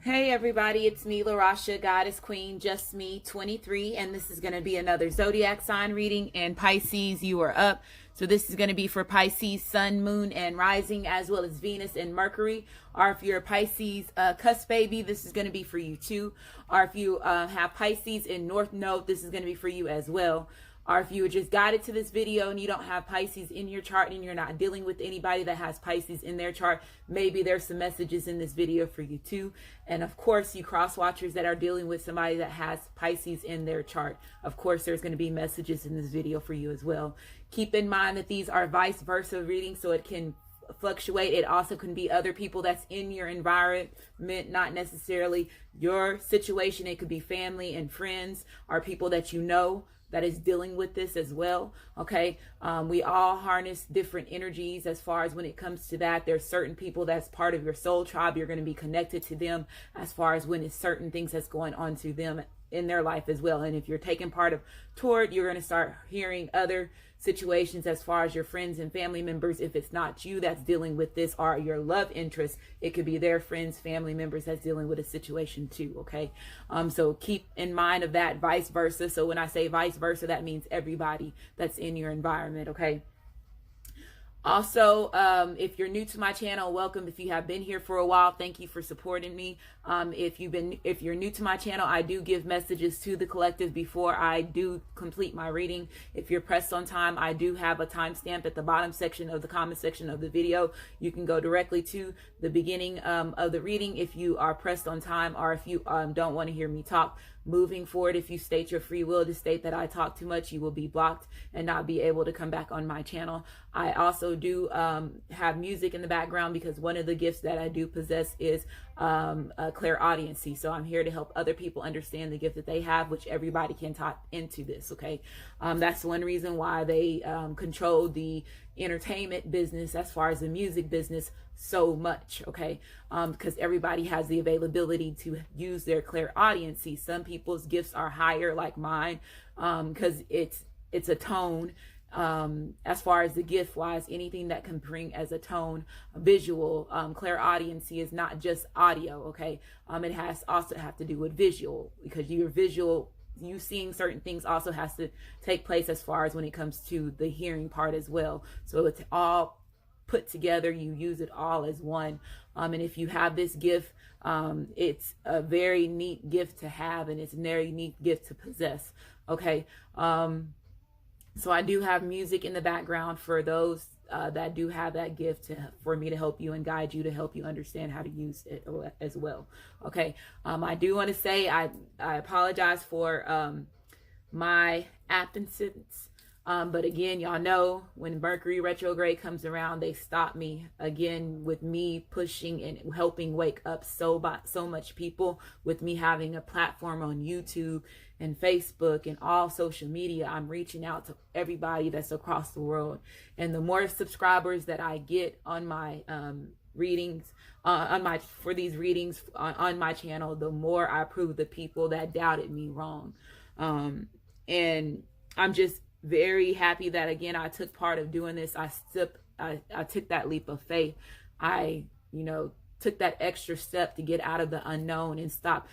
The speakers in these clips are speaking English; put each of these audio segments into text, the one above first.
Hey everybody, it's me, LaRasha, Goddess Queen, just me, 23, and this is going to be another zodiac sign reading. And Pisces, you are up. So this is going to be for Pisces, Sun, Moon, and Rising, as well as Venus and Mercury. Or if you're a Pisces cusp baby, this is going to be for you too. Or if you have Pisces in North Node, this is going to be for you as well. Or if you were just guided to this video and you don't have Pisces in your chart and you're not dealing with anybody that has Pisces in their chart, maybe there's some messages in this video for you too. And of course, you cross watchers that are dealing with somebody that has Pisces in their chart, of course, there's going to be messages in this video for you as well. Keep in mind that these are vice versa readings, so it can fluctuate. It also can be other people that's in your environment, not necessarily your situation. It could be family and friends or people that you know that is dealing with this as well. Okay, we all harness different energies as far as when it comes to that. There's certain people that's part of your soul tribe. You're going to be connected to them as far as when it's certain things that's going on to them in their life as well. And if you're taking part of toward, you're going to start hearing other situations as far as your friends and family members. If it's not you that's dealing with this or your love interest, it could be their friends, family members that's dealing with a situation too. Okay, so keep in mind of that, vice versa. So when I say vice versa, that means everybody that's in your environment. Okay. Also, if you're new to my channel, welcome. If you have been here for a while, thank you for supporting me. If you're new to my channel, I do give messages to the collective before I do complete my reading. If you're pressed on time, I do have a timestamp at the bottom section of the comment section of the video. You can go directly to the beginning of the reading if you are pressed on time, or if you don't want to hear me talk. Moving forward, if you state your free will to state that I talk too much, you will be blocked and not be able to come back on my channel. I also do have music in the background because one of the gifts that I do possess is clairaudiency. So I'm here to help other people understand the gift that they have, which everybody can tap into this. Okay, that's one reason why they control the entertainment business as far as the music business so much. Okay, because everybody has the availability to use their clairaudiency. Some people's gifts are higher, like mine, because it's a tone. As far as the gift wise, anything that can bring as a tone, visual, clairaudiency is not just audio. Okay, it has also have to do with visual, because your visual, you seeing certain things also has to take place as far as when it comes to the hearing part as well. So it's all put together, you use it all as one. And if you have this gift, it's a very neat gift to have, and it's a very neat gift to possess. Okay, so I do have music in the background for those that do have that gift for me to help you and guide you, to help you understand how to use it as well. Okay, I do want to say I apologize for my absence. But again, y'all know when Mercury retrograde comes around, they stop me again with me pushing and helping wake up so much people, with me having a platform on YouTube and Facebook and all social media. I'm reaching out to everybody that's across the world. And the more subscribers that I get on my readings, for these readings on my channel, the more I prove the people that doubted me wrong. And I'm just very happy that again I took part of doing this. I took that leap of faith. I took that extra step to get out of the unknown and stop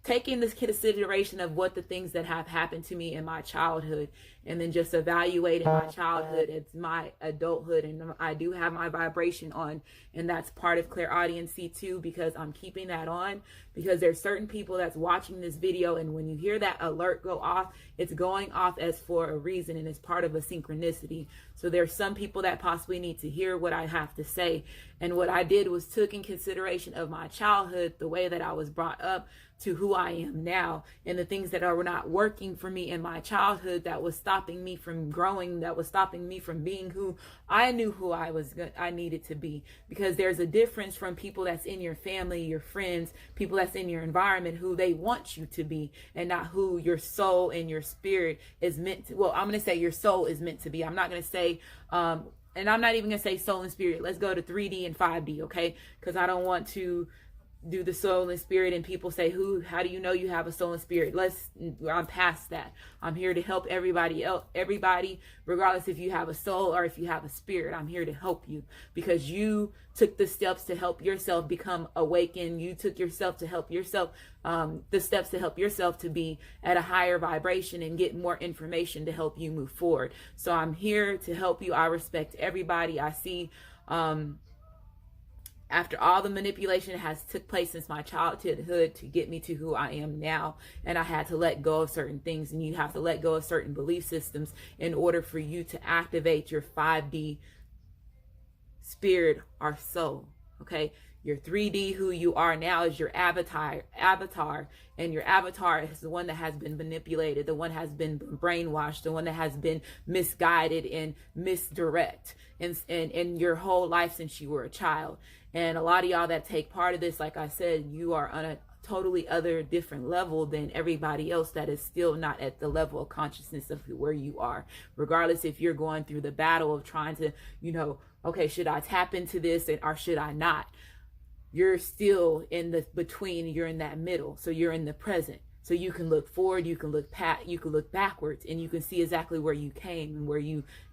taking this consideration of what the things that have happened to me in my childhood, and then just evaluating my childhood as my adulthood. And I do have my vibration on, and that's part of clairaudiency too, because I'm keeping that on, because there's certain people that's watching this video, and when you hear that alert go off, it's going off as for a reason, and it's part of a synchronicity. So there's some people that possibly need to hear what I have to say. And what I did was took in consideration of my childhood, the way that I was brought up, to who I am now, and the things that were not working for me in my childhood, that was stopping me from growing, that was stopping me from being who I knew who I needed to be. Because there's a difference from people that's in your family, your friends, people that's in your environment, who they want you to be, and not who your soul and your spirit is meant to. Well, I'm going to say your soul is meant to be. I'm not going to say and I'm not even going to say soul and spirit. Let's go to 3D and 5D, okay? Because I don't want to do the soul and spirit, and people say, how do you know you have a soul and spirit? I'm past that. I'm here to help everybody else, regardless if you have a soul or if you have a spirit. I'm here to help you, because you took the steps to help yourself become awakened. You took yourself to help yourself, the steps to help yourself to be at a higher vibration and get more information to help you move forward. So I'm here to help you. I respect everybody. I see, after all the manipulation has took place since my childhood to get me to who I am now, and I had to let go of certain things, and you have to let go of certain belief systems in order for you to activate your 5D spirit or soul. Okay, your 3D, who you are now, is your avatar, and your avatar is the one that has been manipulated, the one has been brainwashed, the one that has been misguided and misdirect in your whole life since you were a child. And a lot of y'all that take part of this, like I said, you are on a totally other different level than everybody else that is still not at the level of consciousness of where you are. Regardless if you're going through the battle of trying to, okay, should I tap into this or should I not? You're still in the between, you're in that middle. So you're in the present. So you can look forward, you can look backwards, and you can see exactly where you came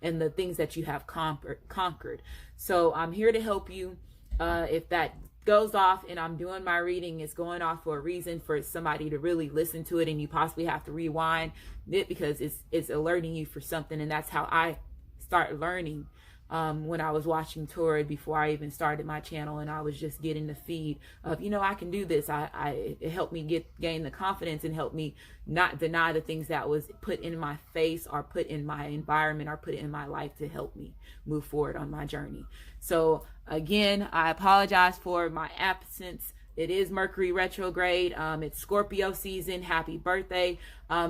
and the things that you have conquered. So I'm here to help you. If that goes off and I'm doing my reading, it's going off for a reason, for somebody to really listen to it, and you possibly have to rewind it because it's alerting you for something. And that's how I start learning when I was watching Torah before I even started my channel, and I was just getting the feed of, I can do this. It helped me gain the confidence and helped me not deny the things that was put in my face or put in my environment or put in my life to help me move forward on my journey. So again, I apologize for my absence. It is Mercury retrograde. It's Scorpio season. Happy birthday.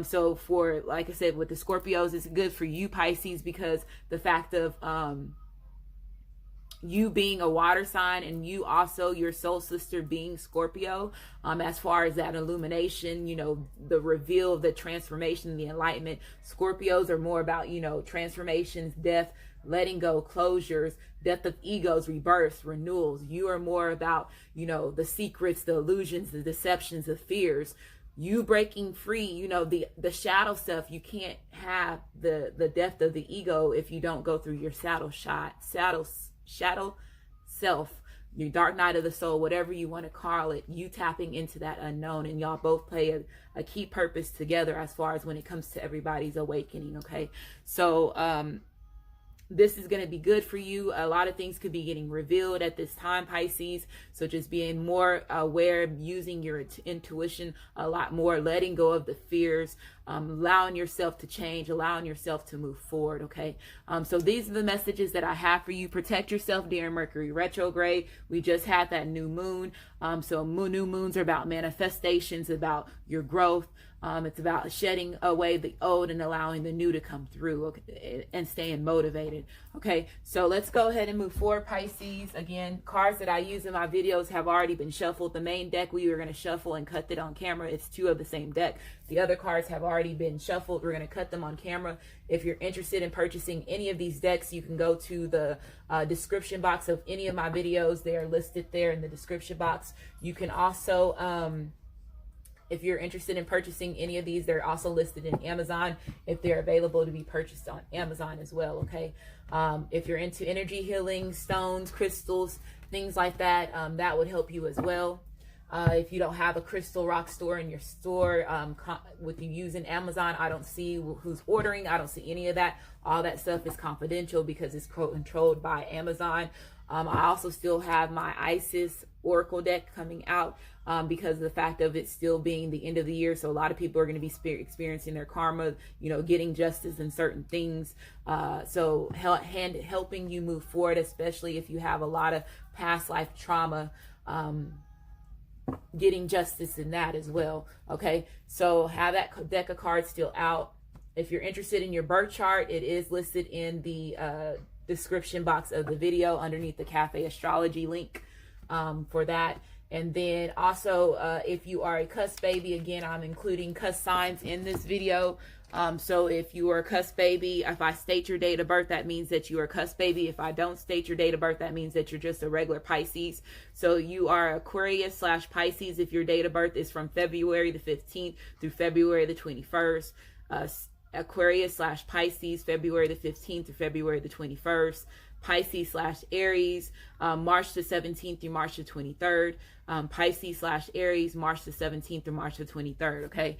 So for, like I said, with the Scorpios, it's good for you Pisces, because the fact of you being a water sign, and you also, your soul sister being Scorpio, as far as that illumination, the reveal, the transformation, the enlightenment. Scorpios are more about, transformations, death, letting go, closures, death of egos, rebirths, renewals. You are more about, the secrets, the illusions, the deceptions, the fears. You breaking free, the shadow stuff. You can't have the depth of the ego if you don't go through your shadow self, your dark night of the soul, whatever you want to call it. You tapping into that unknown, and y'all both play a key purpose together as far as when it comes to everybody's awakening. Okay, so this is going to be good for you. A lot of things could be getting revealed at this time, Pisces. So just being more aware, using your intuition a lot more, letting go of the fears, allowing yourself to change, allowing yourself to move forward. Okay. So these are the messages that I have for you. Protect yourself during Mercury retrograde. We just had that new moon. So new moons are about manifestations, about your growth. It's about shedding away the old and allowing the new to come through, okay, and staying motivated. Okay, so let's go ahead and move forward, Pisces. Again, cards that I use in my videos have already been shuffled. The main deck we were going to shuffle and cut it on camera. It's two of the same deck. The other cards have already been shuffled. We're going to cut them on camera. If you're interested in purchasing any of these decks, you can go to the description box of any of my videos. They are listed there in the description box. You can also... if you're interested in purchasing any of these, they're also listed in Amazon if they're available to be purchased on Amazon as well, okay? If you're into energy healing, stones, crystals, things like that, that would help you as well. If you don't have a crystal rock store in your store, with you using Amazon, I don't see who's ordering. I don't see any of that. All that stuff is confidential because it's controlled by Amazon. I also still have my Isis Oracle deck coming out because of the fact of it still being the end of the year. So a lot of people are going to be experiencing their karma, getting justice in certain things. So helping you move forward, especially if you have a lot of past life trauma, getting justice in that as well. Okay, so have that deck of cards still out. If you're interested in your birth chart, it is listed in the description box of the video underneath the Cafe Astrology link for that. And then also if you are a cusp baby, again, I'm including cusp signs in this video. So if you are a cusp baby, if I state your date of birth, that means that you are a cusp baby. If I don't state your date of birth, that means that you're just a regular Pisces. So you are Aquarius / Pisces if your date of birth is from February the 15th through February the 21st. Aquarius / Pisces, February the 15th through February the 21st. Pisces / Aries, March the 17th through March the 23rd. Pisces / Aries, March the 17th through March the 23rd. Okay.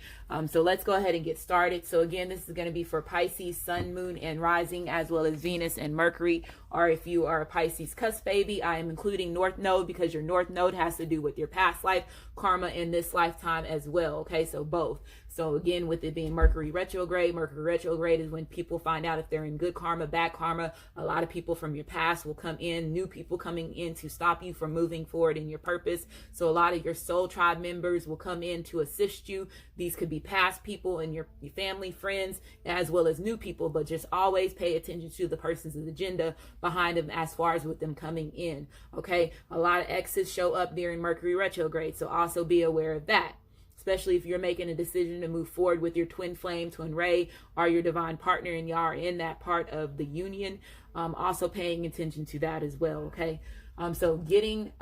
So let's go ahead and get started. So again, this is going to be for Pisces, Sun, Moon, and Rising, as well as Venus and Mercury. Or if you are a Pisces cusp baby, I am including North Node because your North Node has to do with your past life, karma in this lifetime as well. Okay. So both. So again, with it being Mercury retrograde is when people find out if they're in good karma, bad karma. A lot of people from your past will come in, new people coming in to stop you from moving forward in your purpose. So a lot of your soul tribe members will come in to assist you. These could be past people and your family, friends, as well as new people, but just always pay attention to the person's agenda behind them as far as with them coming in. Okay. A lot of exes show up during Mercury retrograde. So also be aware of that, especially if you're making a decision to move forward with your twin flame, twin ray, or your divine partner, and y'all are in that part of the union. Also paying attention to that as well. Okay. So getting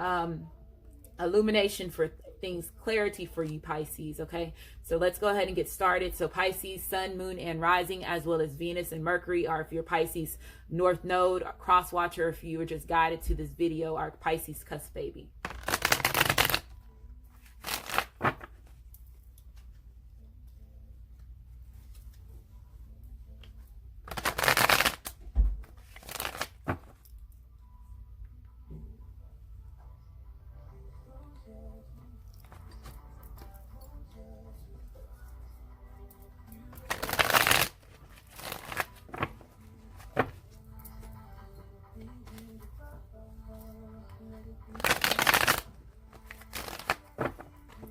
illumination for things, clarity for you Pisces. Okay. So let's go ahead and get started. So Pisces, Sun, Moon, and Rising, as well as Venus and Mercury, or if you're Pisces North Node, or cross watcher, if you were just guided to this video, are Pisces cusp baby.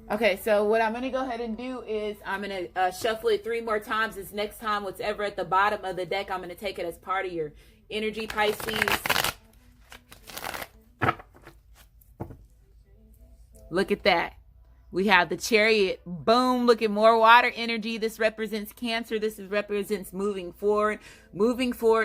Okay, so what I'm going to go ahead and do is I'm going to shuffle it 3 more times. This next time, whatever at the bottom of the deck, I'm going to take it as part of your energy, Pisces. Look at that. We have the Chariot. Boom. Look at more water energy. This represents Cancer. This represents moving forward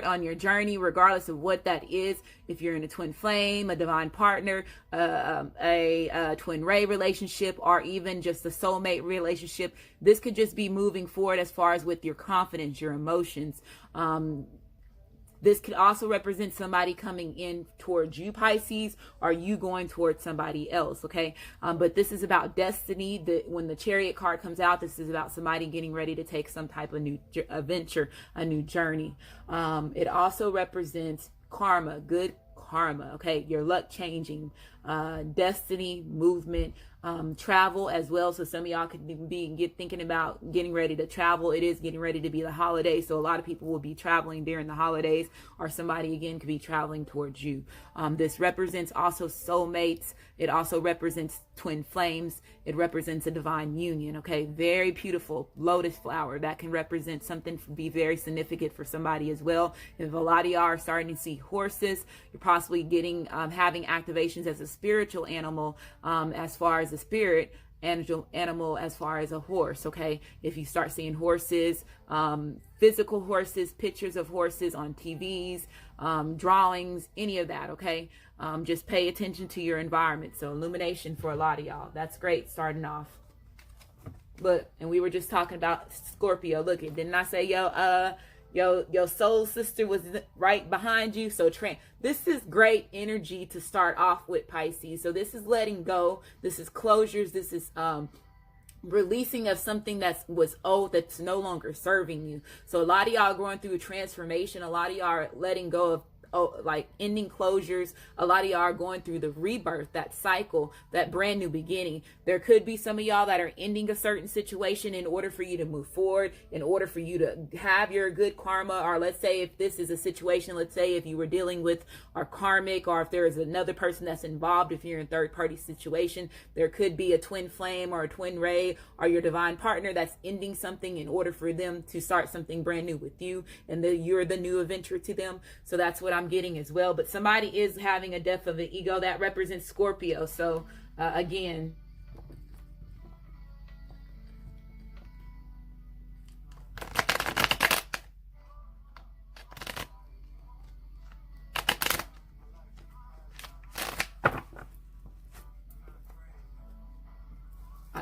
on your journey, regardless of what that is. If you're in a twin flame, a divine partner, a twin ray relationship, or even just a soulmate relationship, this could just be moving forward as far as with your confidence, your emotions. This could also represent somebody coming in towards you, Pisces, or you going towards somebody else, okay? But this is about destiny. When the Chariot card comes out, this is about somebody getting ready to take some type of new adventure, a new journey. It also represents karma, good karma, okay? Your luck changing, destiny, movement, travel as well. So some of y'all could be thinking about getting ready to travel. It is getting ready to be the holidays, so a lot of people will be traveling during the holidays, or somebody again could be traveling towards you. This represents also soulmates. It also represents twin flames. It represents a divine union. Okay, very beautiful lotus flower that can represent something, be very significant for somebody as well. If a lot of y'all are starting to see horses, you're possibly getting having activations as a spiritual animal, as far as a spirit animal as far as a horse. Okay, if you start seeing horses, physical horses, pictures of horses on TVs, drawings, any of that. Okay, just pay attention to your environment. So illumination for a lot of y'all. That's great starting off. Look, and we were just talking about Scorpio. Look, didn't I say your soul sister was right behind you? So this is great energy to start off with, Pisces. So this is letting go. This is closures. This is releasing of something that was old, that's no longer serving you. So a lot of y'all are going through a transformation. A lot of y'all are letting go of like ending closures. A lot of y'all are going through the rebirth, that cycle, that brand new beginning. There could be some of y'all that are ending a certain situation in order for you to move forward, in order for you to have your good karma. Or let's say if this is a situation, let's say if you were dealing with our karmic, or if there is another person that's involved, if you're in a third party situation, there could be a twin flame or a twin ray or your divine partner that's ending something in order for them to start something brand new with you, and you're the new adventure to them. So that's what I'm getting as well. But somebody is having a death of an ego that represents Scorpio. So again,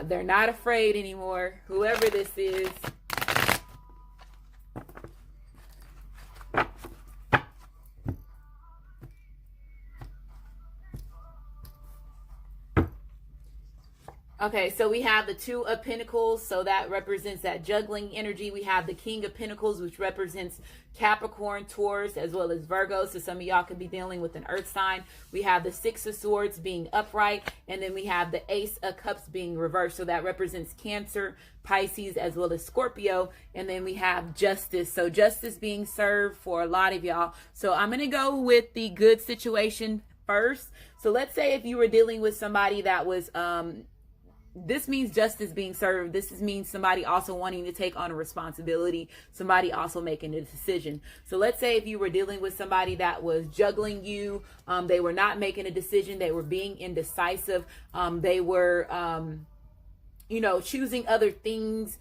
They're not afraid anymore, whoever this is. Okay, so we have the Two of Pentacles, so that represents that juggling energy. We have the King of Pentacles, which represents Capricorn, Taurus, as well as Virgo. So some of y'all could be dealing with an earth sign. We have the Six of Swords being upright, and then we have the Ace of Cups being reversed. So that represents Cancer, Pisces, as well as Scorpio. And then we have Justice. So justice being served for a lot of y'all. So I'm going to go with the good situation first. So let's say if you were dealing with somebody that was, this means justice being served. This means somebody also wanting to take on a responsibility, somebody also making a decision. So let's say if you were dealing with somebody that was juggling you, they were not making a decision, they were being indecisive, they were choosing other things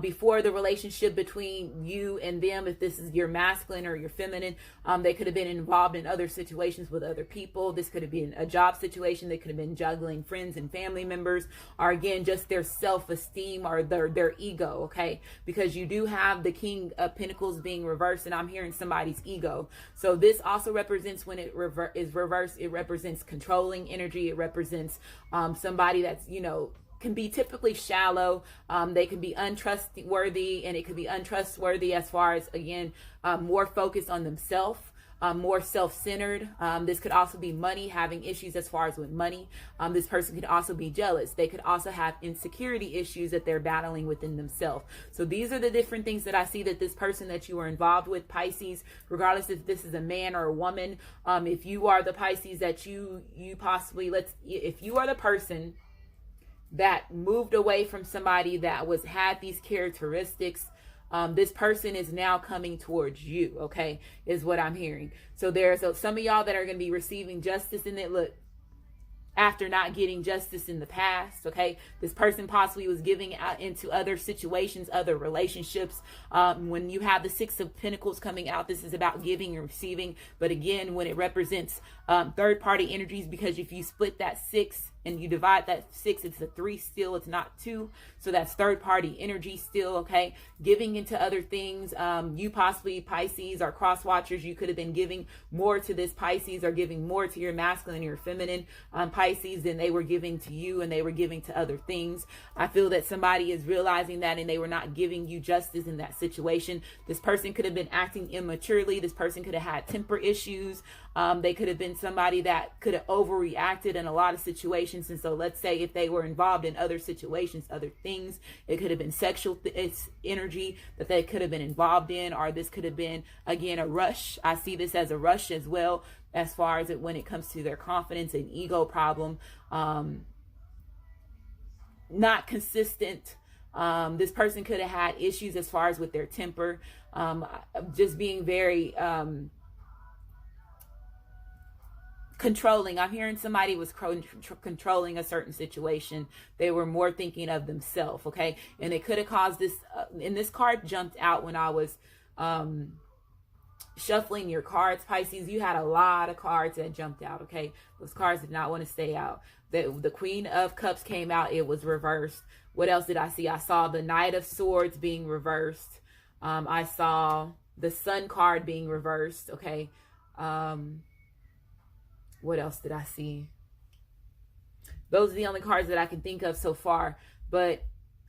before the relationship between you and them. If this is your masculine or your feminine, they could have been involved in other situations with other people. This could have been a job situation. They could have been juggling friends and family members, or again, just their self-esteem or their ego, okay? Because you do have the King of Pentacles being reversed, and I'm hearing somebody's ego. So this also represents, when it is reversed, it represents controlling energy. It represents somebody that's, can be typically shallow. They can be untrustworthy, and it could be untrustworthy as far as, again, more focused on themselves, more self-centered. This could also be money, having issues as far as with money. This person could also be jealous. They could also have insecurity issues that they're battling within themselves. So these are the different things that I see that this person that you are involved with, Pisces, regardless if this is a man or a woman, if you are the Pisces that you possibly, if you are the person that moved away from somebody that had these characteristics, this person is now coming towards you, okay, is what I'm hearing. So there's some of y'all that are going to be receiving justice in it. Look, after not getting justice in the past, okay, this person possibly was giving out into other situations, other relationships. When you have the Six of Pentacles coming out, this is about giving and receiving. But again, when it represents third-party energies, because if you split that 6 and you divide that 6, it's a 3 still, it's not 2. So that's third-party energy still, okay? Giving into other things. You possibly, Pisces, or cross-watchers, you could have been giving more to this Pisces, or giving more to your masculine or your feminine Pisces than they were giving to you, and they were giving to other things. I feel that somebody is realizing that, and they were not giving you justice in that situation. This person could have been acting immaturely. This person could have had temper issues. They could have been somebody that could have overreacted in a lot of situations. And so let's say if they were involved in other situations, other things, it could have been sexual energy that they could have been involved in, or this could have been, again, a rush. I see this as a rush as well, as far as when it comes to their confidence and ego problem. Not consistent. This person could have had issues as far as with their temper, just being very controlling. I'm hearing somebody was controlling a certain situation. They were more thinking of themselves, okay? And it could have caused this, and this card jumped out when I was shuffling your cards, Pisces. You had a lot of cards that jumped out, okay? Those cards did not want to stay out. The Queen of Cups came out. It was reversed. What else did I see? I saw the Knight of Swords being reversed. I saw the Sun card being reversed, okay? What else did I see? Those are the only cards that I can think of so far. But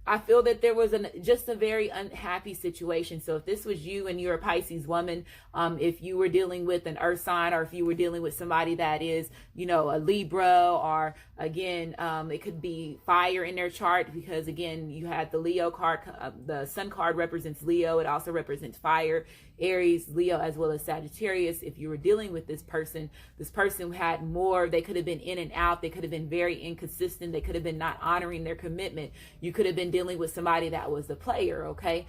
I feel that there was just a very unhappy situation. So if this was you and you're a Pisces woman, if you were dealing with an earth sign, or if you were dealing with somebody that is, a Libra, or again, it could be fire in their chart, because again, you had the Leo card, the Sun card represents Leo. It also represents fire, Aries, Leo, as well as Sagittarius. If you were dealing with this person had more, they could have been in and out. They could have been very inconsistent. They could have been not honoring their commitment. You could have been dealing with somebody that was a player, okay?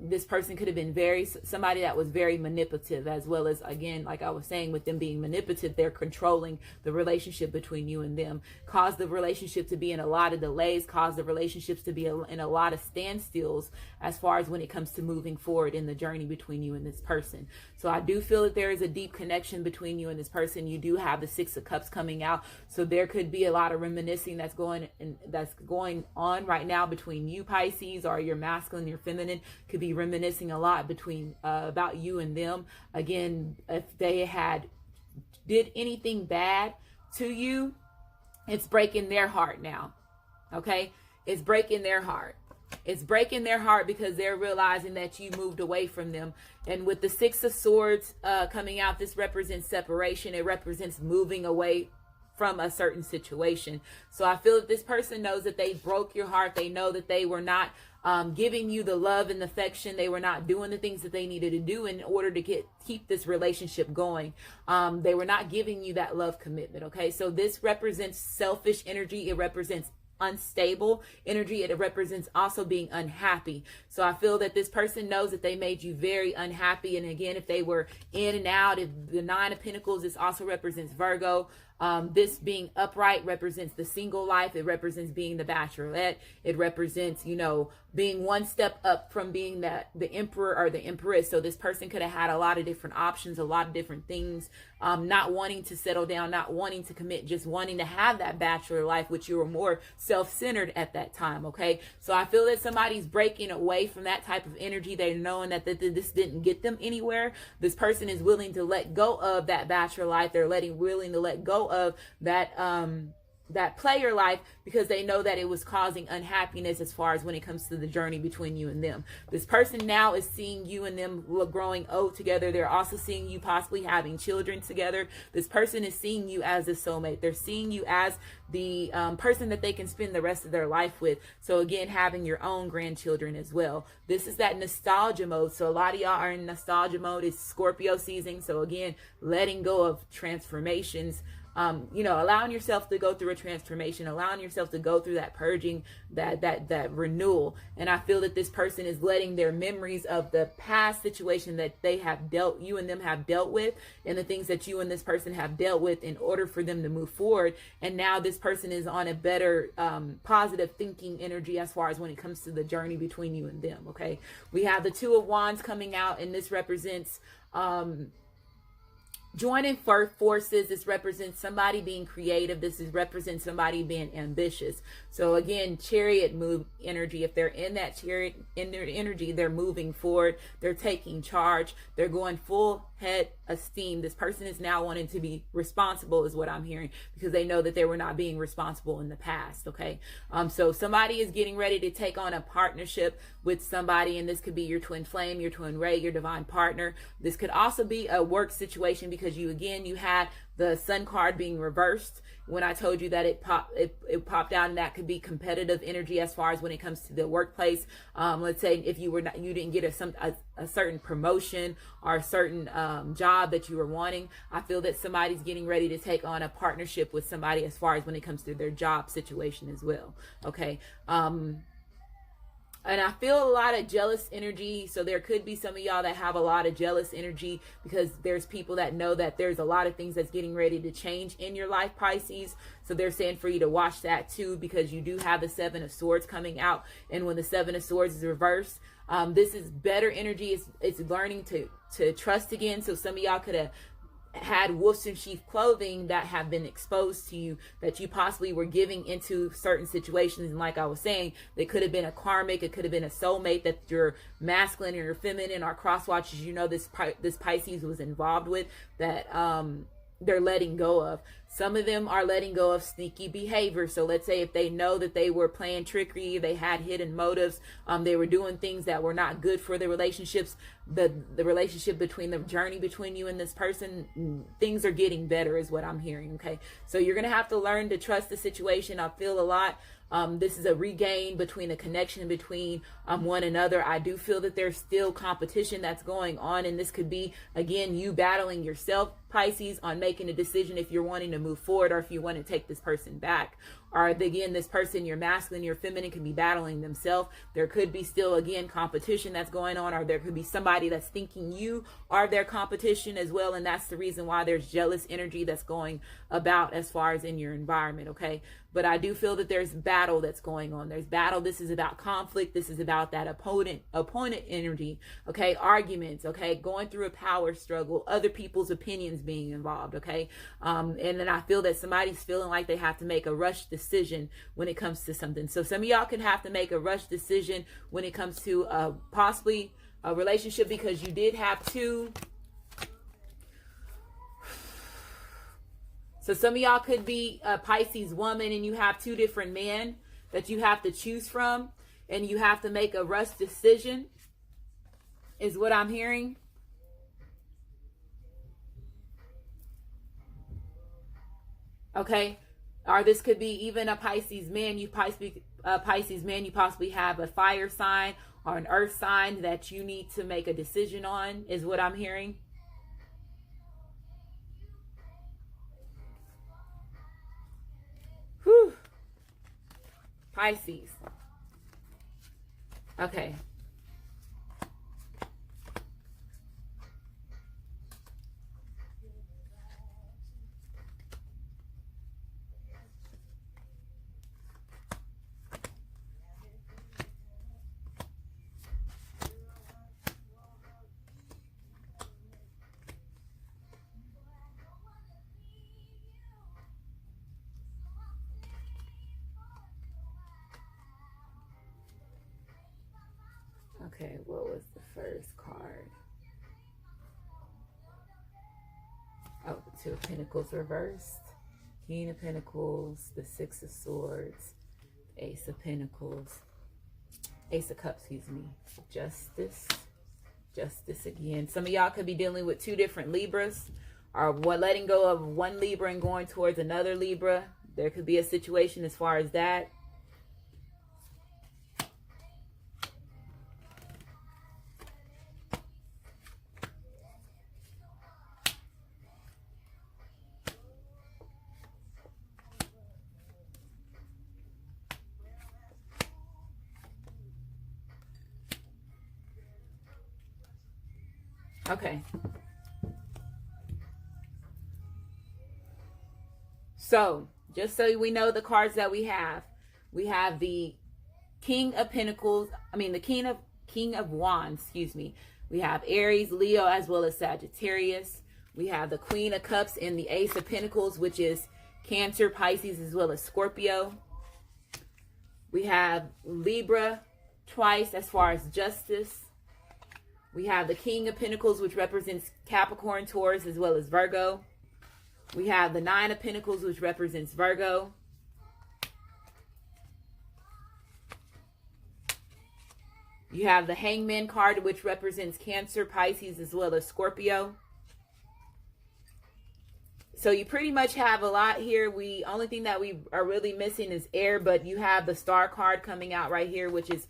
This person could have been somebody that was very manipulative, as well as, again, like I was saying, with them being manipulative, they're controlling the relationship between you and them, caused the relationship to be in a lot of delays, caused the relationships to be in a lot of standstills as far as when it comes to moving forward in the journey between you you and this person. So I do feel that there is a deep connection between you and this person. You do have the Six of Cups coming out. So there could be a lot of reminiscing that's going on right now between you, Pisces, or your masculine, your feminine could be reminiscing a lot between about you and them. Again, if they did anything bad to you, it's breaking their heart now. Okay? It's breaking their heart. It's breaking their heart because they're realizing that you moved away from them. And with the Six of Swords coming out, this represents separation. It represents moving away from a certain situation. So I feel that this person knows that they broke your heart. They know that they were not giving you the love and affection. They were not doing the things that they needed to do in order to keep this relationship going. They were not giving you that love commitment. Okay, so this represents selfish energy. It represents unstable energy. It represents also being unhappy. So I feel that this person knows that they made you very unhappy. And again, if they were in and out, if the Nine of Pentacles, this also represents Virgo. This being upright represents the single life. It represents being the bachelorette. It represents, being one step up from being the emperor or the empress. So this person could have had a lot of different options, a lot of different things, not wanting to settle down, not wanting to commit, just wanting to have that bachelor life, which you were more self-centered at that time. Okay. So I feel that somebody's breaking away from that type of energy. They're knowing that this didn't get them anywhere. This person is willing to let go of that bachelor life. They're willing to let go of that player life because they know that it was causing unhappiness as far as when it comes to the journey between you and them. This person now is seeing you and them growing old together. They're also seeing you possibly having children together. This person is seeing you as a soulmate. They're seeing you as the person that they can spend the rest of their life with. So again, having your own grandchildren as well. This is that nostalgia mode. So a lot of y'all are in nostalgia mode. It's Scorpio season. So again, letting go of transformations. Allowing yourself to go through a transformation, allowing yourself to go through that purging, that renewal. And I feel that this person is letting their memories of the past situation that you and them have dealt with, and the things that you and this person have dealt with in order for them to move forward. And now this person is on a better, positive thinking energy as far as when it comes to the journey between you and them. Okay. We have the Two of Wands coming out, and this represents, joining forces. This represents somebody being creative. This represents somebody being ambitious. So again, Chariot move energy. If they're in that Chariot in their energy, they're moving forward. They're taking charge. They're going full head of steam. This person is now wanting to be responsible, is what I'm hearing, because they know that they were not being responsible in the past. Okay. So somebody is getting ready to take on a partnership with somebody, and this could be your twin flame, your twin ray, your divine partner. This could also be a work situation because you had the Sun card being reversed when I told you that it popped out, and that could be competitive energy as far as when it comes to the workplace. Let's say if you didn't get a certain promotion or a certain job that you were wanting. I feel that somebody's getting ready to take on a partnership with somebody as far as when it comes to their job situation as well. Okay. And I feel a lot of jealous energy. So there could be some of y'all that have a lot of jealous energy because there's people that know that there's a lot of things that's getting ready to change in your life, Pisces. So they're saying for you to watch that too, because you do have the Seven of Swords coming out. And when the Seven of Swords is reversed, this is better energy. It's learning to trust again. So some of y'all could have had wolves in sheep clothing that have been exposed to you, that you possibly were giving into certain situations. And like I was saying, they could have been a karmic, it could have been a soulmate that your masculine or your feminine or cross watchers, this Pisces was involved with, that they're letting go of. Some of them are letting go of sneaky behavior. So let's say if they know that they were playing trickery, they had hidden motives, they were doing things that were not good for the relationships, the relationship between the journey between you and this person, things are getting better is what I'm hearing. Okay. So you're going to have to learn to trust the situation. I feel a lot. This is a regain between a connection between one another. I do feel that there's still competition that's going on, and this could be, again, you battling yourself, Pisces, on making a decision if you're wanting to move forward or if you want to take this person back. or again, this person, your masculine, your feminine, can be battling themselves. There could be still, again, competition that's going on, or there could be somebody that's thinking you are their competition as well. And that's the reason why there's jealous energy that's going about as far as in your environment. Okay. But I do feel that there's battle that's going on. There's battle. This is about conflict. This is about that opponent energy. Okay. Arguments. Okay. Going through a power struggle, other people's opinions being involved. Okay. And then I feel that somebody's feeling like they have to make a rush decision when it comes to something. So some of y'all can have to make a rush decision when it comes to possibly a relationship, because you did have two. So some of y'all could be a Pisces woman and you have two different men that you have to choose from, and you have to make a rush decision, is what I'm hearing. Okay. Or this could be even a Pisces man. Pisces man, you possibly have a fire sign or an earth sign that you need to make a decision on, is what I'm hearing. Whew. Pisces. Okay. Okay, what was the first card? Oh, the Two of Pentacles reversed. King of Pentacles, the Six of Swords, Ace of Pentacles, Ace of Cups, excuse me. Justice. Justice again. Some of y'all could be dealing with two different Libras, or letting go of one Libra and going towards another Libra. There could be a situation as far as that. Okay. So, just so we know the cards that we have the King of Pentacles, the King of Wands, excuse me. We have Aries, Leo, as well as Sagittarius. We have the Queen of Cups and the Ace of Pentacles, which is Cancer, Pisces, as well as Scorpio. We have Libra twice as far as justice. We have the King of Pentacles, which represents Capricorn, Taurus, as well as Virgo. We have the Nine of Pentacles, which represents Virgo. You have the Hangman card, which represents Cancer, Pisces, as well as Scorpio. So you pretty much have a lot here. Only thing that we are really missing is air, but you have the Star card coming out right here, which is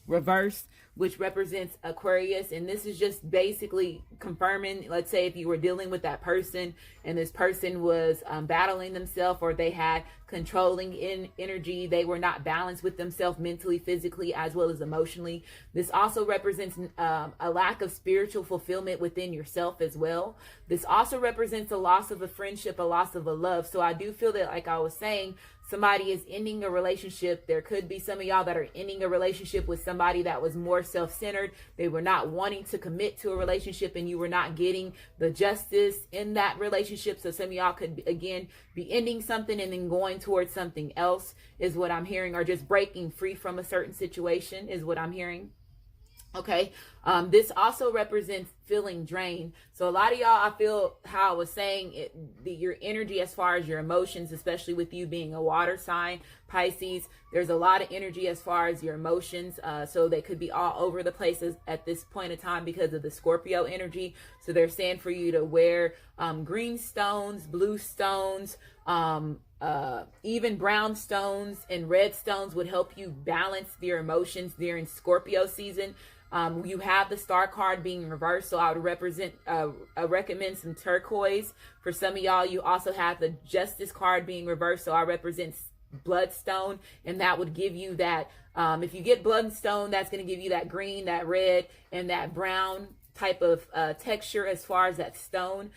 reversed, which represents Aquarius. And this is just basically confirming, let's say if you were dealing with that person and this person was battling themselves, or they had controlling energy, they were not balanced with themselves mentally, physically, as well as emotionally. This also represents a lack of spiritual fulfillment within yourself as well. This also represents a loss of a friendship, a loss of a love. So I do feel that, like I was saying, somebody is ending a relationship. There could be some of y'all that are ending a relationship with somebody that was more self-centered. They were not wanting to commit to a relationship, and you were not getting the justice in that relationship. So some of y'all could, again, be ending something and then going towards something else, is what I'm hearing, or just breaking free from a certain situation, is what I'm hearing. Okay. This also represents feeling drained. So a lot of y'all, I feel how I was saying your energy as far as your emotions, especially with you being a water sign, Pisces, there's a lot of energy as far as your emotions. So they could be all over the places at this point in time because of the Scorpio energy. So they're saying for you to wear green stones, blue stones, even brown stones and red stones would help you balance your emotions during Scorpio season. You have the Star card being reversed, so I would recommend some turquoise. For some of y'all, you also have the Justice card being reversed, so I bloodstone, and that would give you that, if you get bloodstone, that's going to give you that green, that red, and that brown type of texture as far as that stone.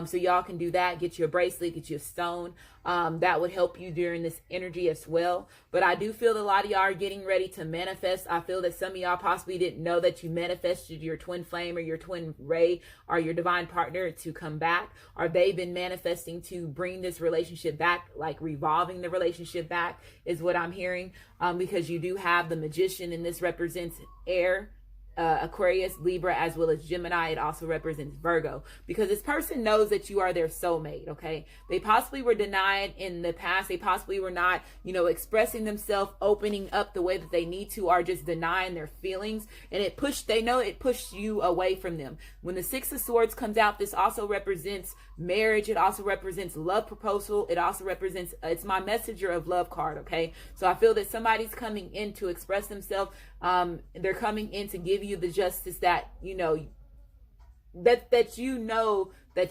So y'all can do that, get you a bracelet, get you a stone. That would help you during this energy as well. But I do feel that a lot of y'all are getting ready to manifest. I feel that some of y'all possibly didn't know that you manifested your twin flame or your twin ray or your divine partner to come back, or they've been manifesting to bring this relationship back, like revolving the relationship back is what I'm hearing. Because you do have the Magician, and this represents air, Aquarius, Libra, as well as Gemini. It also represents Virgo, because this person knows that you are their soulmate. Okay, they possibly were denied in the past. They possibly were not, expressing themselves, opening up the way that they need to, or just denying their feelings, and they know it pushed you away from them. When the Six of Swords comes out, this also represents marriage. It also represents love proposal. It also represents, it's my messenger of love card. Okay, so I feel that somebody's coming in to express themselves. They're coming in to give you the justice that that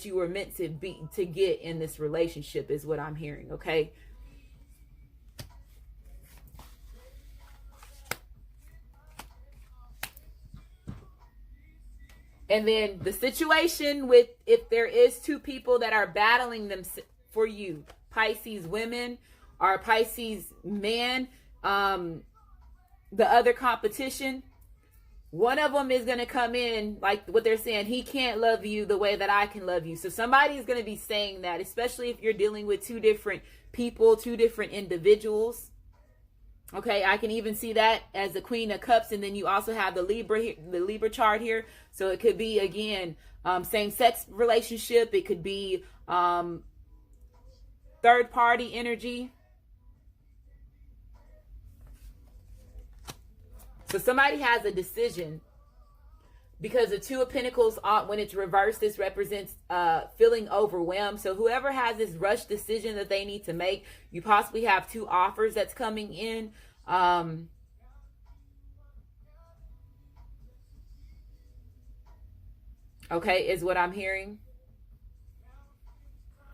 you were meant to get in this relationship, is what I'm hearing. Okay, and then the situation with, if there is two people that are battling them for you, Pisces women or Pisces men, the other competition, one of them is going to come in, like what they're saying, he can't love you the way that I can love you. So somebody is going to be saying that, especially if you're dealing with two different people, two different individuals. Okay, I can even see that as the Queen of Cups, and then you also have the Libra chart here. So it could be, again, same-sex relationship. It could be third-party energy. So somebody has a decision, because the Two of Pentacles, when it's reversed, this represents feeling overwhelmed. So whoever has this rush decision that they need to make, you possibly have two offers that's coming in. Okay, is what I'm hearing.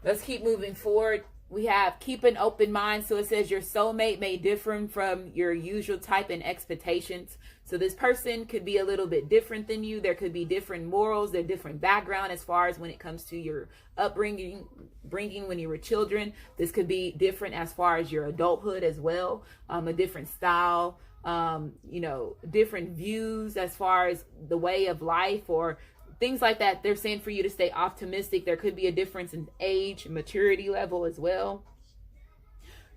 Let's keep moving forward. We have keep an open mind. So it says your soulmate may differ from your usual type and expectations. So this person could be a little bit different than you. There could be different morals, their different background as far as when it comes to your upbringing, when you were children. This could be different as far as your adulthood as well. A different style, different views as far as the way of life or things like that. They're saying for you to stay optimistic. There could be a difference in age, maturity level as well.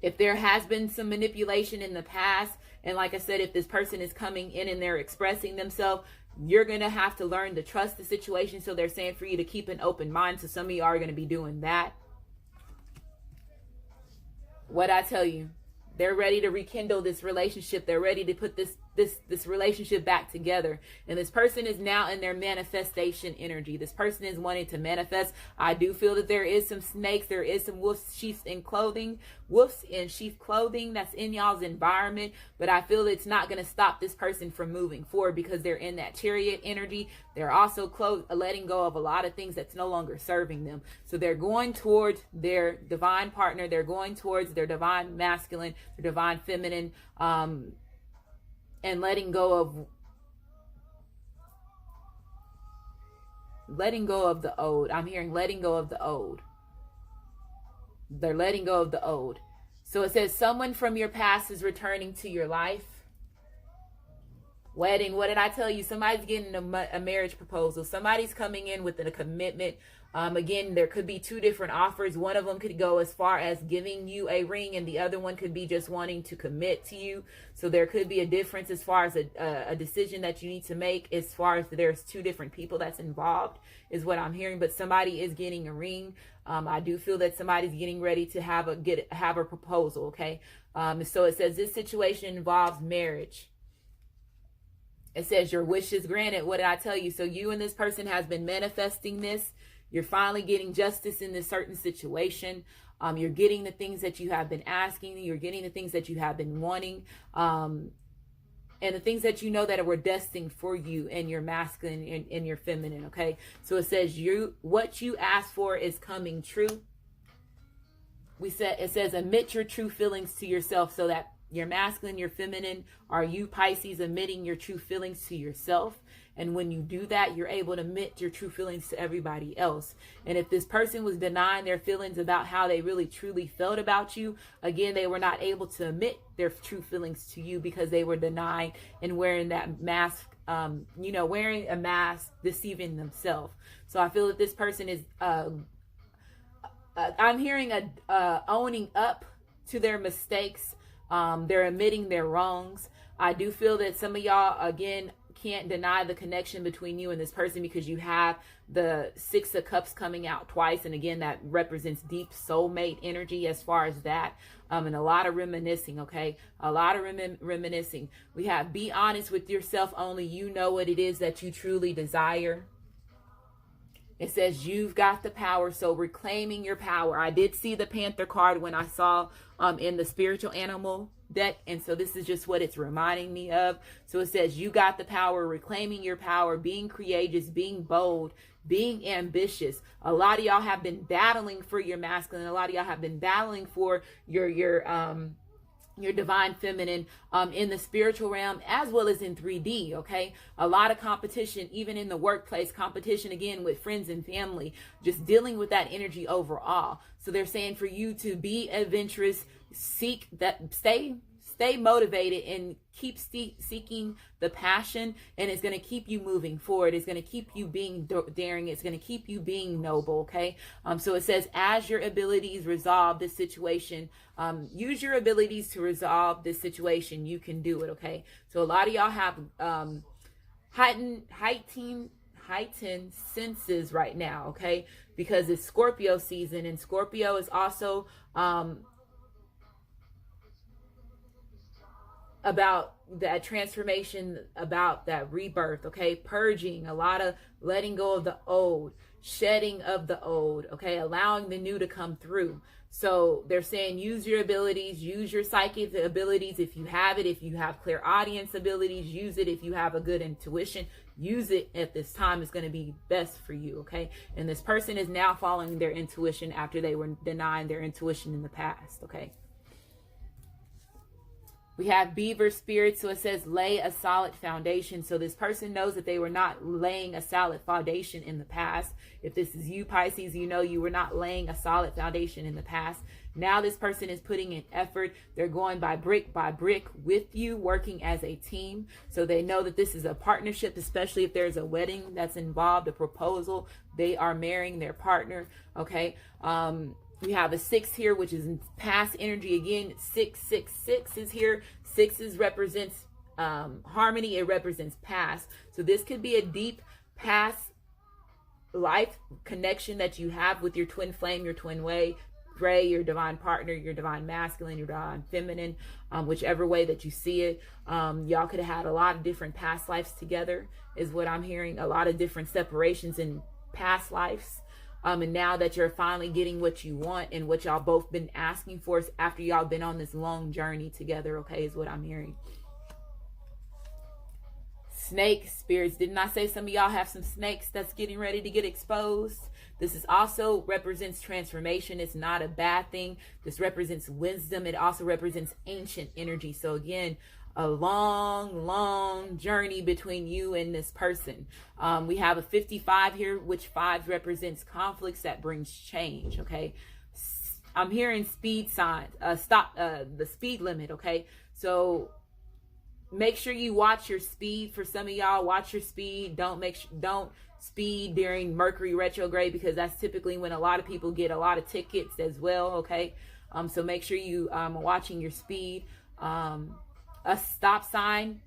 If there has been some manipulation in the past, and like I said, if this person is coming in and they're expressing themselves, you're going to have to learn to trust the situation. So they're saying for you to keep an open mind. So some of you are going to be doing that. What I tell you, they're ready to rekindle this relationship. They're ready to put this relationship back together. And this person is now in their manifestation energy. This person is wanting to manifest. I do feel that there is some snakes. There is some wolves in sheep clothing that's in y'all's environment. But I feel it's not going to stop this person from moving forward, because they're in that Chariot energy. They're also letting go of a lot of things that's no longer serving them. So they're going towards their divine partner. They're going towards their divine masculine, their divine feminine, and letting go of the old. I'm hearing letting go of the old. They're letting go of the old. So it says someone from your past is returning to your life. Wedding. What did I tell you? Somebody's getting a marriage proposal. Somebody's coming in with a commitment. Again, there could be two different offers. One of them could go as far as giving you a ring, and the other one could be just wanting to commit to you. So there could be a difference as far as a decision that you need to make, as far as there's two different people that's involved, is what I'm hearing. But somebody is getting a ring. I do feel that somebody's getting ready to have a proposal. Okay. So it says this situation involves marriage. It says your wish is granted. What did I tell you? So you and this person has been manifesting this. You're finally getting justice in this certain situation. You're getting the things that you have been asking. You're getting the things that you have been wanting. And the things that you know that were destined for you and your masculine and your feminine. Okay. So it says what you asked for is coming true. it says admit your true feelings to yourself, so that your masculine, your feminine, are you Pisces admitting your true feelings to yourself. And when you do that, you're able to admit your true feelings to everybody else. And if this person was denying their feelings about how they really truly felt about you, again, they were not able to admit their true feelings to you because they were denying and wearing that mask, wearing a mask, deceiving themselves. So I feel that this person is, I'm hearing owning up to their mistakes. They're admitting their wrongs. I do feel that some of y'all, again, can't deny the connection between you and this person because you have the Six of Cups coming out twice. And again, that represents deep soulmate energy as far as that. And a lot of reminiscing, okay? A lot of reminiscing. We have be honest with yourself. Only you know what it is that you truly desire. It says you've got the power, so reclaiming your power. I did see the Panther card when I saw in the spiritual animal deck, and so this is just what it's reminding me of. So it says you got the power, reclaiming your power, being courageous, being bold, being ambitious. A lot of y'all have been battling for your masculine. A lot of y'all have been battling for your divine feminine in the spiritual realm as well as in 3D, okay? A lot of competition, even in the workplace, competition again with friends and family, just dealing with that energy overall. So they're saying for you to be adventurous, seek that, stay motivated and keep seeking the passion, and it's going to keep you moving forward. It's going to keep you being daring. It's going to keep you being noble, okay? So it says, as your abilities resolve this situation, use your abilities to resolve this situation. You can do it, okay? So a lot of y'all have heightened senses right now, okay? Because it's Scorpio season, and Scorpio is also about that transformation, about that rebirth, okay? Purging, a lot of letting go of the old, shedding of the old, okay? Allowing the new to come through. So they're saying use your abilities, use your psychic abilities if you have it. If you have clairaudience abilities, use it. If you have a good intuition, use it at this time. It's going to be best for you, okay? And this person is now following their intuition after they were denying their intuition in the past, okay? We have Beaver Spirit, so it says lay a solid foundation. So this person knows that they were not laying a solid foundation in the past. If this is you, Pisces, you know you were not laying a solid foundation in the past. Now this person is putting in effort. They're going by brick with you, working as a team. So they know that this is a partnership, especially if there's a wedding that's involved, a proposal. They are marrying their partner, okay? We have a 6 here, which is in past energy. Again, 666 is here. 6 represents harmony. It represents past. So this could be a deep past life connection that you have with your twin flame, your twin way, gray, your divine partner, your divine masculine, your divine feminine, whichever way that you see it. Y'all could have had a lot of different past lives together is what I'm hearing. A lot of different separations in past lives. And now that you're finally getting what you want and what y'all both been asking for after y'all been on this long journey together, okay, is what I'm hearing. Snake spirits. Didn't I say some of y'all have some snakes that's getting ready to get exposed? This is also represents transformation. It's not a bad thing. This represents wisdom. It also represents ancient energy. So again, a long journey between you and this person. We have a 55 here, which 5 represents conflicts that brings change, okay? I'm hearing speed signs, the speed limit, okay? So make sure you watch your speed. For some of y'all, watch your speed. Don't speed during Mercury retrograde, because that's typically when a lot of people get a lot of tickets as well, okay? So make sure you are watching your speed. A stop sign,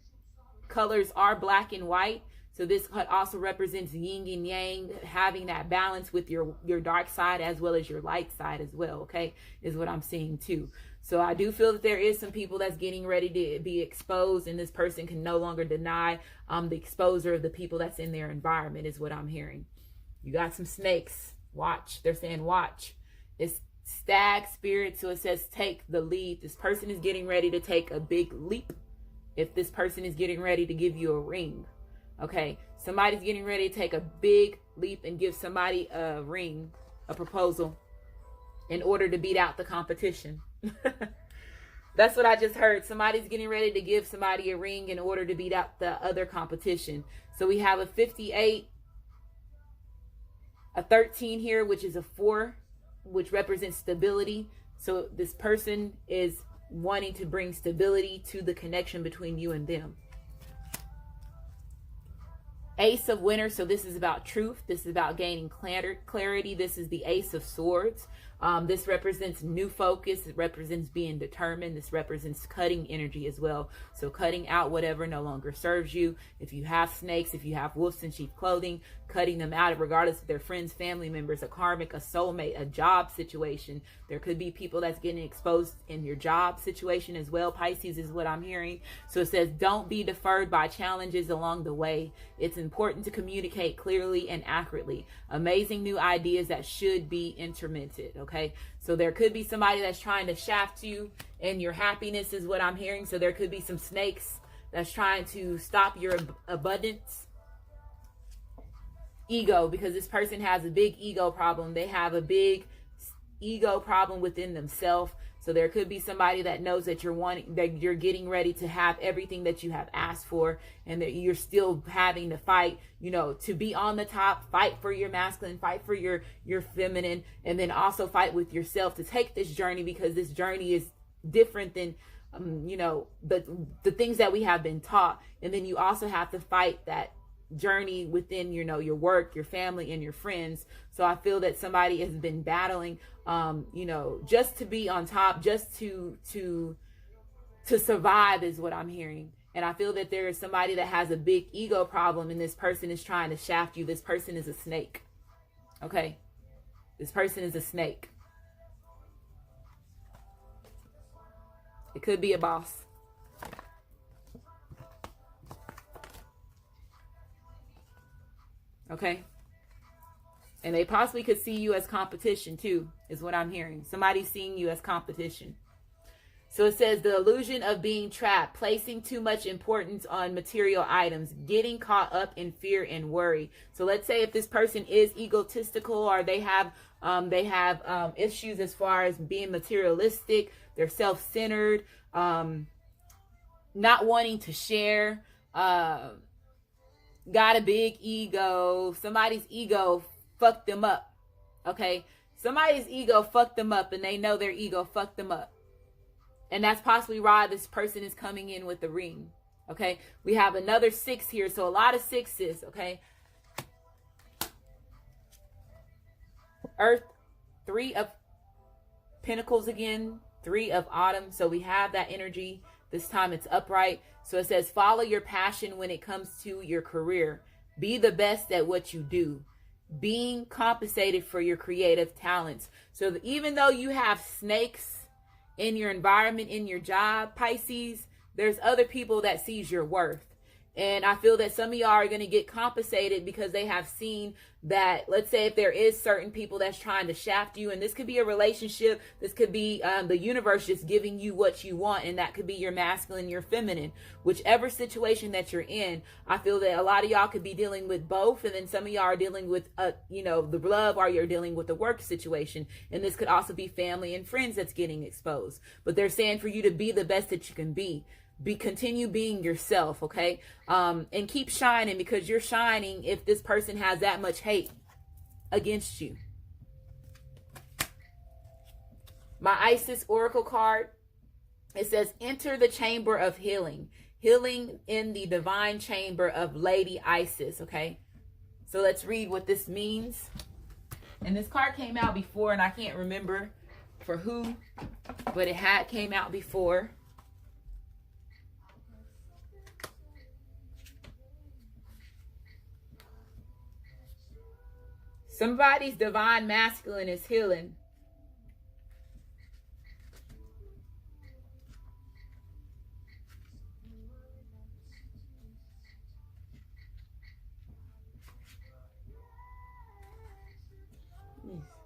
colors are black and white. So this also represents yin and yang, having that balance with your dark side as well as your light side as well, okay, is what I'm seeing too. So I do feel that there is some people that's getting ready to be exposed, and this person can no longer deny the exposure of the people that's in their environment is what I'm hearing. You got some snakes. Watch. They're saying watch. It's Stag spirit, so it says take the lead. This person is getting ready to take a big leap. If this person is getting ready to give you a ring, okay, somebody's getting ready to take a big leap and give somebody a ring, a proposal. in order to beat out the competition. That's what I just heard. Somebody's getting ready to give somebody a ring in order to beat out the other competition. So we have a 58, a 13 here, which is a 4, which represents stability. So this person is wanting to bring stability to the connection between you and them. Ace of Winners, so this is about truth. This is about gaining clarity. This is the Ace of Swords. This represents new focus. It represents being determined. This represents cutting energy as well. So cutting out whatever no longer serves you. If you have snakes, if you have wolves in sheep clothing, cutting them out regardless of their friends, family members, a karmic, a soulmate, a job situation. There could be people that's getting exposed in your job situation as well. Pisces is what I'm hearing. So it says, don't be deferred by challenges along the way. It's important to communicate clearly and accurately. Amazing new ideas that should be implemented. Okay, so there could be somebody that's trying to shaft you in your happiness is what I'm hearing. So there could be some snakes that's trying to stop your abundance. Ego, because this person has a big ego problem. They have a big ego problem within themselves. So there could be somebody that knows that you're getting ready to have everything that you have asked for, and that you're still having to fight, to be on the top, fight for your masculine, fight for your feminine, and then also fight with yourself to take this journey, because this journey is different than, the things that we have been taught. And then you also have to fight that journey within, your work, your family, and your friends. So I feel that somebody has been battling, just to be on top, just to survive is what I'm hearing. And I feel that there is somebody that has a big ego problem, and this person is trying to shaft you. This person is a snake. Okay. This person is a snake. It could be a boss. Okay. And they possibly could see you as competition too, is what I'm hearing. Somebody's seeing you as competition. So it says the illusion of being trapped, placing too much importance on material items, getting caught up in fear and worry. So let's say if this person is egotistical, or they have issues as far as being materialistic, they're self-centered, not wanting to share, got a big ego. Somebody's ego fucked them up. Okay. Somebody's ego fucked them up, and they know their ego fucked them up. And that's possibly why this person is coming in with the ring. Okay. We have another 6 here. So a lot of 6s. Okay. Earth, 3 of Pentacles again, 3 of Autumn. So we have that energy. This time it's upright. So it says, follow your passion when it comes to your career. Be the best at what you do. Being compensated for your creative talents. So even though you have snakes in your environment, in your job, Pisces, there's other people that sees your worth. And I feel that some of y'all are going to get compensated because they have seen that, let's say if there is certain people that's trying to shaft you, and this could be a relationship, this could be the universe just giving you what you want, and that could be your masculine, your feminine, whichever situation that you're in. I feel that a lot of y'all could be dealing with both, and then some of y'all are dealing with, the love, or you're dealing with the work situation, and this could also be family and friends that's getting exposed. But they're saying for you to be the best that you can be. Continue being yourself, okay? And keep shining, because you're shining if this person has that much hate against you. My Isis Oracle card, it says, enter the chamber of healing. Healing in the divine chamber of Lady Isis, okay? So let's read what this means. And this card came out before, and I can't remember for who, but it had came out before. Somebody's divine masculine is healing.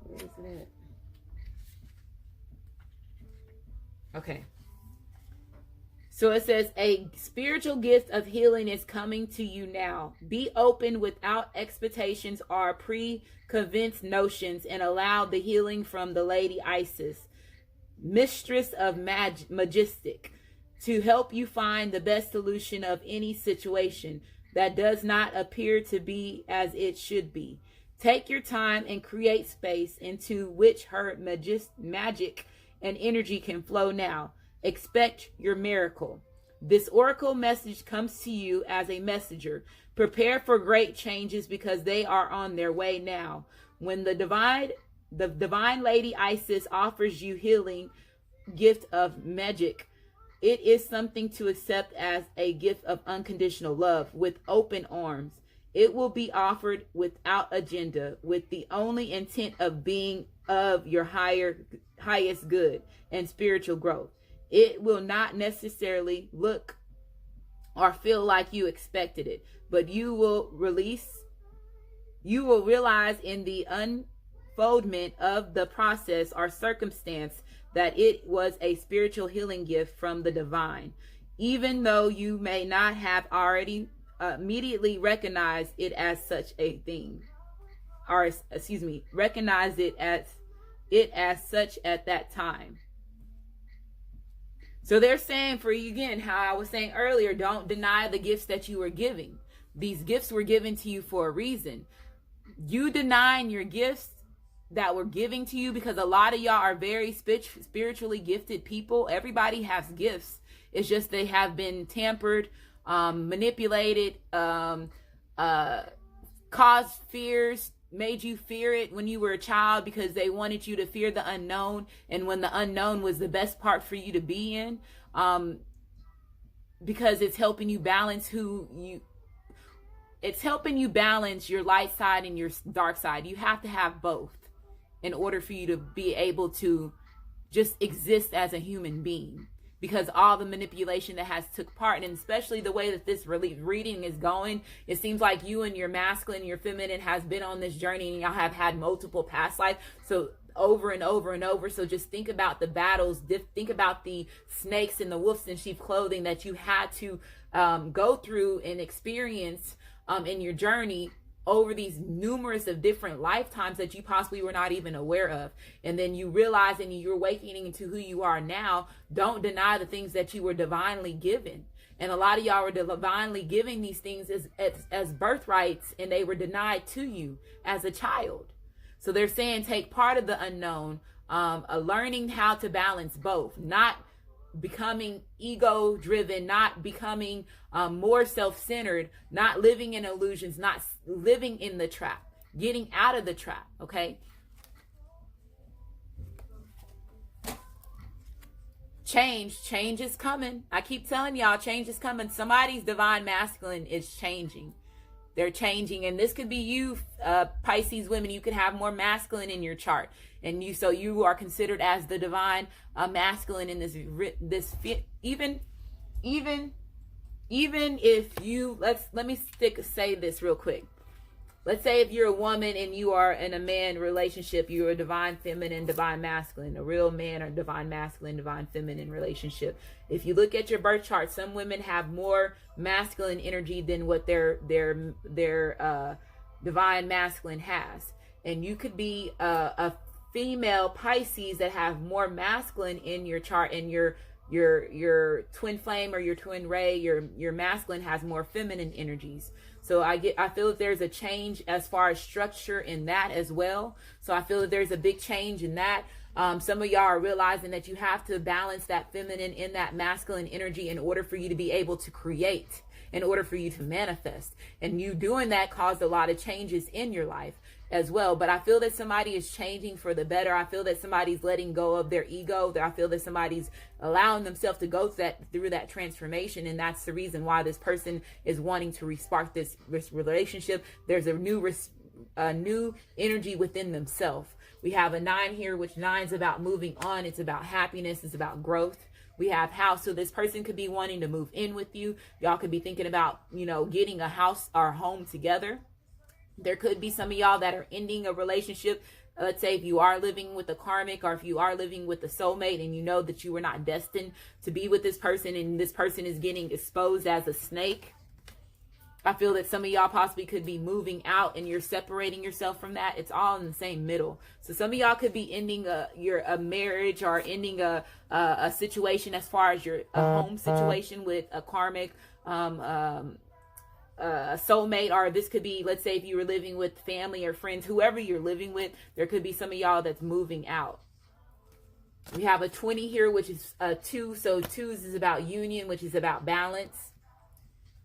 Where is it at? Okay. So it says, a spiritual gift of healing is coming to you now. Be open without expectations or preconceived notions and allow the healing from the Lady Isis, Mistress of Majestic, to help you find the best solution of any situation that does not appear to be as it should be. Take your time and create space into which her magic and energy can flow now. Expect your miracle. This oracle message comes to you as a messenger. Prepare for great changes because they are on their way now. When the divine Lady Isis offers you healing gift of magic, it is something to accept as a gift of unconditional love with open arms. It will be offered without agenda, with the only intent of being of your highest good and spiritual growth. It will not necessarily look or feel like you expected it, but you will realize in the unfoldment of the process or circumstance that it was a spiritual healing gift from the divine, even though you may not have already immediately recognized it as such a thing, or recognize it as such at that time. So they're saying for you, again, how I was saying earlier, don't deny the gifts that you were giving. These gifts were given to you for a reason. You denying your gifts that were giving to you, because a lot of y'all are very spiritually gifted people. Everybody has gifts. It's just they have been tampered, manipulated, caused fears, made you fear it when you were a child because they wanted you to fear the unknown, and when the unknown was the best part for you to be in, because it's helping you balance it's helping you balance your light side and your dark side. You have to have both in order for you to be able to just exist as a human being, because all the manipulation that has took part, and especially the way that this reading is going, it seems like you and your masculine, your feminine has been on this journey, and y'all have had multiple past lives, so over and over and over. So just think about the battles, think about the snakes and the wolves in sheep clothing that you had to go through and experience in your journey over these numerous of different lifetimes that you possibly were not even aware of. And then you realize, and you're awakening into who you are now. Don't deny the things that you were divinely given. And a lot of y'all were divinely giving these things as birthrights, and they were denied to you as a child. So they're saying take part of the unknown, learning how to balance both, not becoming ego driven, not becoming more self-centered, not living in illusions, not living in the trap, getting out of the trap. Okay. Change is coming. I keep telling y'all, change is coming. Somebody's divine masculine is changing. They're changing, and this could be you, Pisces women. You could have more masculine in your chart, and you are considered as the divine masculine in this even if you let me say this real quick. Let's say if you're a woman and you are in a man relationship, you're a divine feminine, divine masculine, a real man or divine masculine, divine feminine relationship. If you look at your birth chart, some women have more masculine energy than what their divine masculine has. And you could be a female Pisces that have more masculine in your chart, and your twin flame or your twin ray, your masculine has more feminine energies. So I feel that there's a change as far as structure in that as well. So I feel that there's a big change in that. Some of y'all are realizing that you have to balance that feminine in that masculine energy in order for you to be able to create, in order for you to manifest. And you doing that caused a lot of changes in your life as well. But I feel that somebody is changing for the better. I feel that somebody's letting go of their ego. I feel that somebody's allowing themselves to go through that transformation. And that's the reason why this person is wanting to respark this relationship. There's a new energy within themselves. We have a 9 here, which 9 is about moving on. It's about happiness. It's about growth. We have house. So this person could be wanting to move in with you. Y'all could be thinking about, getting a house or home together. There could be some of y'all that are ending a relationship let's say if you are living with a karmic, or if you are living with a soulmate and you know that you were not destined to be with this person, and this person is getting exposed as a snake, I feel that some of y'all possibly could be moving out and you're separating yourself from that. It's all in the same middle. So some of y'all could be ending a marriage, or ending a situation as far as your home situation with a karmic, a soulmate, or this could be, let's say if you were living with family or friends, whoever you're living with, there could be some of y'all that's moving out. We have a 20 here, which is a 2. So 2s is about union, which is about balance,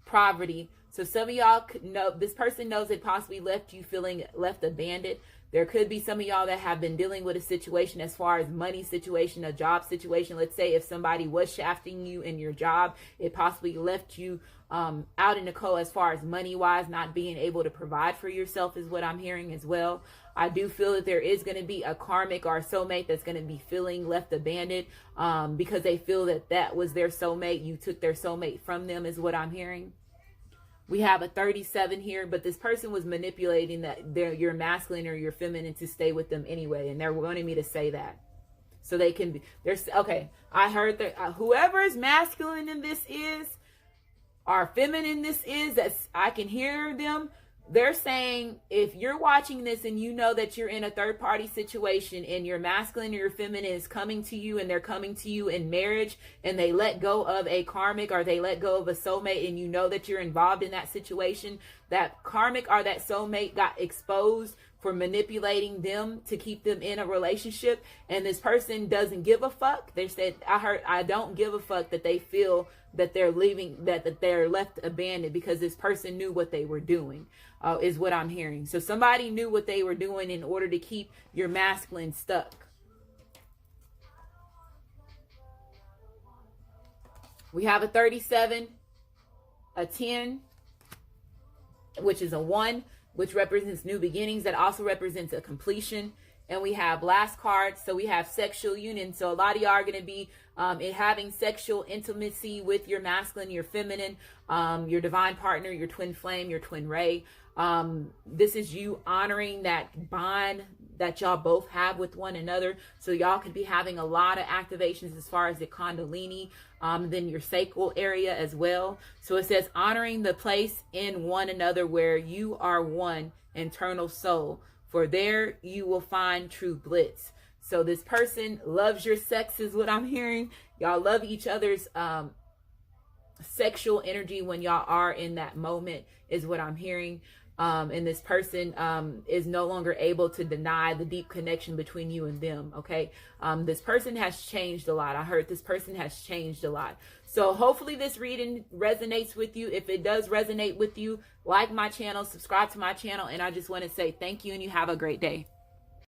poverty. So some of y'all know this person knows they possibly left you feeling left abandoned. There could be some of y'all that have been dealing with a situation as far as money situation, a job situation. Let's say if somebody was shafting you in your job, it possibly left you out in the cold as far as money wise, not being able to provide for yourself is what I'm hearing as well. I do feel that there is going to be a karmic or a soulmate that's going to be feeling left abandoned because they feel that that was their soulmate. You took their soulmate from them is what I'm hearing. We have a 37 here, but this person was manipulating your masculine or your feminine to stay with them anyway, and they're wanting me to say that. So they can be, there's, okay, I heard that whoever is masculine in this is, or feminine this is, that's, I can hear them. They're saying if you're watching this and you know that you're in a third party situation and your masculine or your feminine is coming to you, and they're coming to you in marriage, and they let go of a karmic or they let go of a soulmate, and you know that you're involved in that situation, that karmic or that soulmate got exposed for manipulating them to keep them in a relationship, and this person doesn't give a fuck. They said, I don't give a fuck that they feel that they're leaving, that they're left abandoned because this person knew what they were doing, is what I'm hearing. So somebody knew what they were doing in order to keep your masculine stuck. We have a 37, a 10, which is a 1, which represents new beginnings. That also represents a completion. And we have last card. So we have sexual union. So a lot of y'all are going to be having sexual intimacy with your masculine, your feminine, your divine partner, your twin flame, your twin ray. This is you honoring that bond that y'all both have with one another. So y'all could be having a lot of activations as far as the kundalini, then your sacral area as well. So it says honoring the place in one another where you are one internal soul, for there you will find true bliss. So this person loves your sex is what I'm hearing. Y'all love each other's sexual energy when y'all are in that moment is what I'm hearing. And this person is no longer able to deny the deep connection between you and them, okay? This person has changed a lot. I heard this person has changed a lot. So hopefully this reading resonates with you. If it does resonate with you, like my channel, subscribe to my channel, and I just want to say thank you, and you have a great day.